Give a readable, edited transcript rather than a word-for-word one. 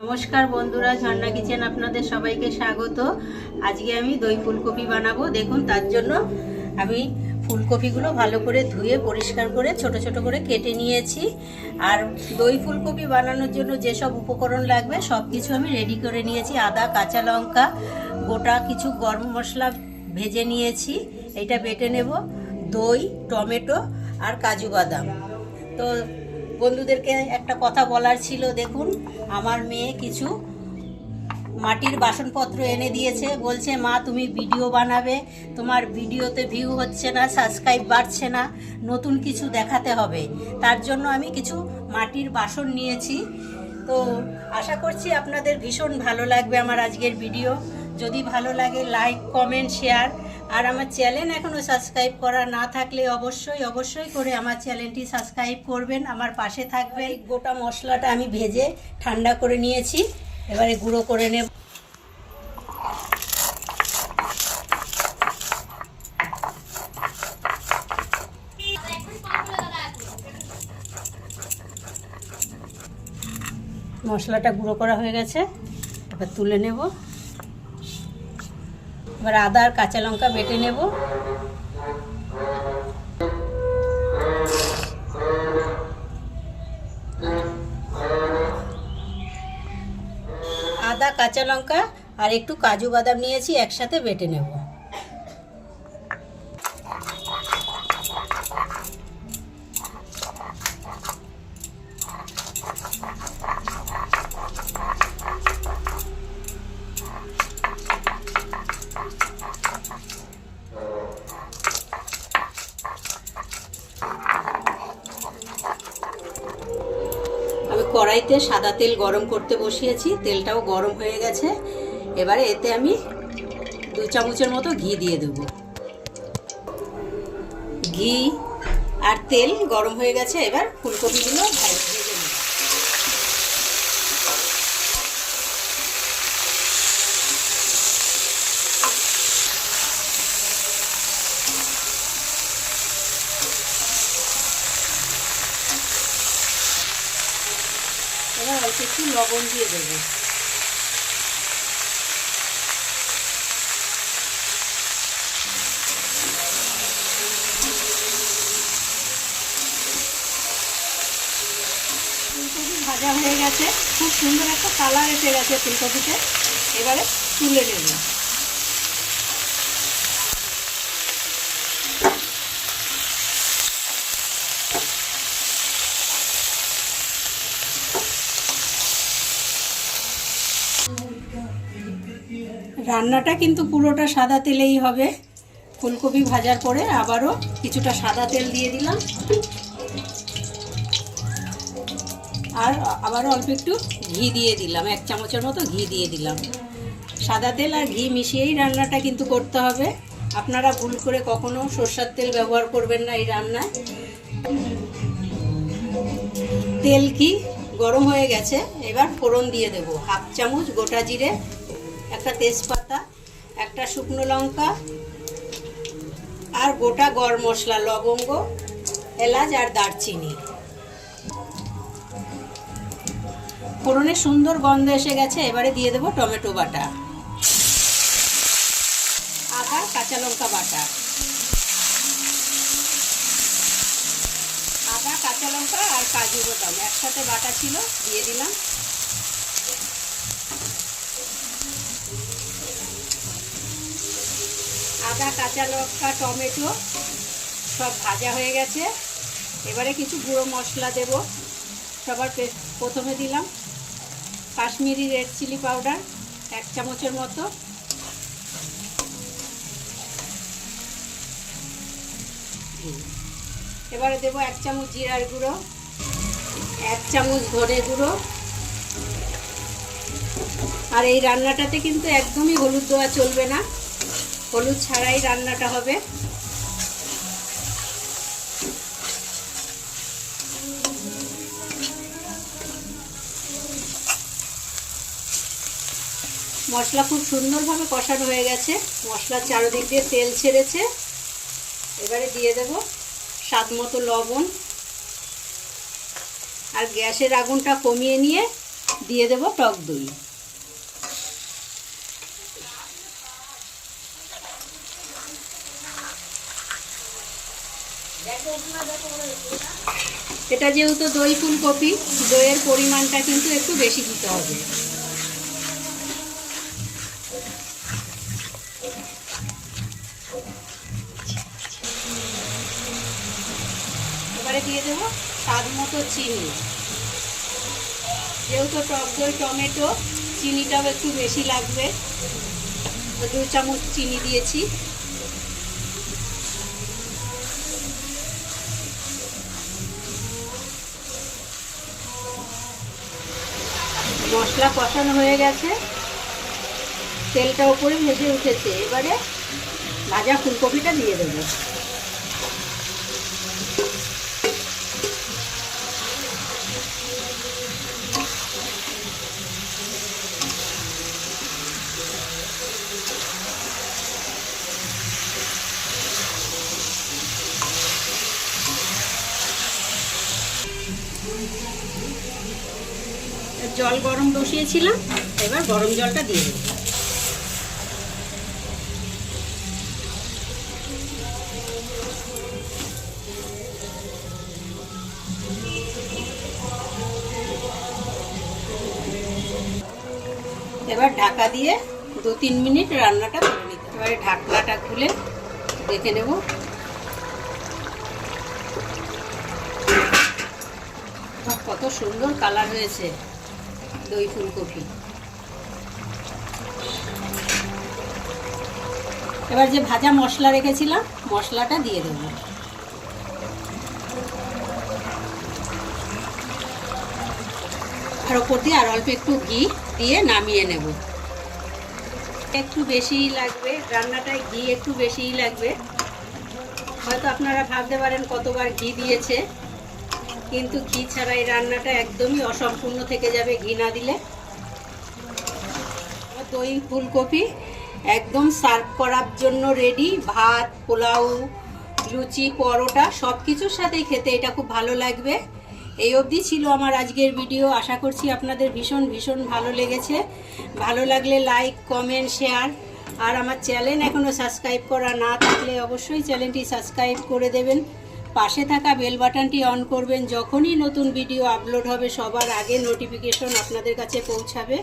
নমস্কার বন্ধুরা, ঝর্ণা কিচেন আপনাদের সবাইকে স্বাগত। আজকে আমি দই ফুলকপি বানাবো। দেখুন, তার জন্য আমি ফুলকপিগুলো ভালো করে ধুয়ে পরিষ্কার করে ছোট ছোট করে কেটে নিয়েছি। আর দই ফুলকপি বানানোর জন্য যেসব উপকরণ লাগবে সব কিছু আমি রেডি করে নিয়েছি। আদা, কাঁচা লঙ্কা, গোটা কিছু গরম মশলা ভেজে নিয়েছি, এটা বেটে নেব, দই, টমেটো আর কাজু বাদাম। তো বন্ধুদেরকে একটা কথা বলার ছিল। দেখুন, আমার মেয়ে কিছু মাটির বাসনপত্র এনে দিয়েছে, বলছে মা তুমি ভিডিও বানাবে, তোমার ভিডিওতে ভিউ হচ্ছে না, সাবস্ক্রাইব বাড়ছে না, নতুন কিছু দেখাতে হবে। তার জন্য আমি কিছু মাটির বাসন নিয়েছি। তো আশা করছি আপনাদের ভীষণ ভালো লাগবে আমার আজকের ভিডিও। যদি ভালো লাগে লাইক, কমেন্ট, শেয়ার। আর আমার চ্যানেল এখনও সাবস্ক্রাইব করা না থাকলে অবশ্যই করে আমার চ্যানেলটি সাবস্ক্রাইব করবেন, আমার পাশে থাকবেন। গোটা মশলাটা আমি ভেজে ঠান্ডা করে নিয়েছি, এবারে গুঁড়ো করে নেব। মশলাটা গুঁড়ো করা হয়ে গেছে, এবার তুলে নেব। এবার আদা আর কাঁচা লঙ্কা বেটে নেব। আদা, কাঁচা লঙ্কা আর একটু কাজু বাদাম নিয়েছি, একসাথে বেটে নেব। আমি কড়াইতে সাদা তেল গরম করতে বসিয়েছি, তেলটাও গরম হয়ে গেছে। এবারে এতে আমি 2 চামচের মতো ঘি দিয়ে দেব। ঘি আর তেল গরম হয়ে গেছে, এবার ফুলকপিগুলো ভেজে নেব। এবার অল্প একটু লবণ দিয়ে দেবো। ফুলকপি ভাজা হয়ে গেছে, খুব সুন্দর একটা কালার এসে গেছে ফুলকপিতে। এবারে তুলে নেব। রান্নাটা কিন্তু পুরোটা সাদা তেলেই হবে। ফুলকপি ভাজার পরে আবারও কিছুটা সাদা তেল দিয়ে দিলাম, আর আবারও অল্প একটু ঘি দিয়ে দিলাম, 1 চামচের মতো ঘি দিয়ে দিলাম। সাদা তেল আর ঘি মিশিয়েই রান্নাটা কিন্তু করতে হবে। আপনারা ভুল করে কখনো সরষের তেল ব্যবহার করবেন না এই রান্নায়। তেল কি গরম হয়ে গেছে, এবার ফোড়ন দিয়ে দেব। 1/2 চামচ গোটা জিরে, একটা তেজপাতা, একটা শুকনো লঙ্কা আর গোটা গরম মশলা, লবঙ্গ, এলাচ আর দারচিনি। ফোড়নের সুন্দর গন্ধ এসে গেছে, এবারে দিয়ে দেব টমেটো বাটা, আদা, কাঁচা লঙ্কা বাটা। আদা, কাঁচা লঙ্কা আর কাজু বাদাম একসাথে বাটা ছিল, দিয়ে দিলাম। আদা, কাঁচা লঙ্কা, টমেটো সব ভাজা হয়ে গেছে। এবারে কিছু গুঁড়ো মশলা দেব। সবার প্রথমে দিলাম কাশ্মীরি রেড চিলি পাউডার 1 চামচের মতো, এবারে দেব 1 চামচ জিরার গুঁড়ো, 1 চামচ ধনে গুঁড়ো। আর এই রান্নাটাতে কিন্তু একদমই হলুদ দেওয়া চলবে না, হলুদ ছাড়াই রান্নাটা হবে। মশলা খুব সুন্দরভাবে কষানো হয়ে গেছে, মশলার চারদিক দিয়ে তেল ছেড়েছে। এবারে দিয়ে দেব স্বাদ মতো লবণ, আর গ্যাসের আগুনটা কমিয়ে নিয়ে দিয়ে দেব টক দই। এটা যেহেতু দই ফুলকপি, দইয়ের পরিমাণটা কিন্তু একটু বেশি দিতে হবে। এবারে দিয়ে দেবো স্বাদ মতো চিনি। যেহেতু টক দই টমেটো, চিনিটাও একটু বেশি লাগবে, 2 চামচ চিনি দিয়েছি। মশলা কষানো হয়ে গেছে, তেলটা উপরে ভেসে উঠেছে। এবারে ভাজা ফুলকপিটা দিয়ে দেবো। জল গরম বসিয়েছিলাম, এবার গরম জলটা দিয়ে দেবো। এবার ঢাকা দিয়ে 2-3 মিনিট রান্নাটা করে নিতে। এবারে ঢাকনাটা খুলে দেখে নেব। কত সুন্দর কালার হয়েছে দই ফুলকপি। এবার যে ভাজা মশলা রেখেছিলাম, মশলাটা দিয়ে দেব। আর ওপর দিয়ে আর অল্প একটু ঘি দিয়ে নামিয়ে নেব। একটু বেশিই লাগবে রান্নাটায়, ঘি একটু বেশিই লাগবে। হয়তো আপনারা ভাবতে পারেন কতবার ঘি দিয়েছে, কিন্তু ঘি ছাড়া এই রান্নাটা একদমই অসম্পূর্ণ থেকে যাবে ঘি না দিলে। দই ফুলকপি একদম সার্ভ করার জন্য রেডি। ভাত, পোলাও, লুচি, পরোটা সব কিছুর সাথেই খেতে এটা খুব ভালো লাগবে। এই অবধি ছিল আমার আজকের ভিডিও। আশা করছি আপনাদের ভীষণ ভীষণ ভালো লেগেছে। ভালো লাগলে লাইক, কমেন্ট, শেয়ার। আর আমার চ্যানেল এখনও সাবস্ক্রাইব করা না থাকলে অবশ্যই চ্যানেলটি সাবস্ক্রাইব করে দেবেন। পাশে থাকা বেল বাটনটি অন করবেন, যখনই নতুন ভিডিও আপলোড হবে সবার আগে নোটিফিকেশন আপনাদের কাছে পৌঁছাবে।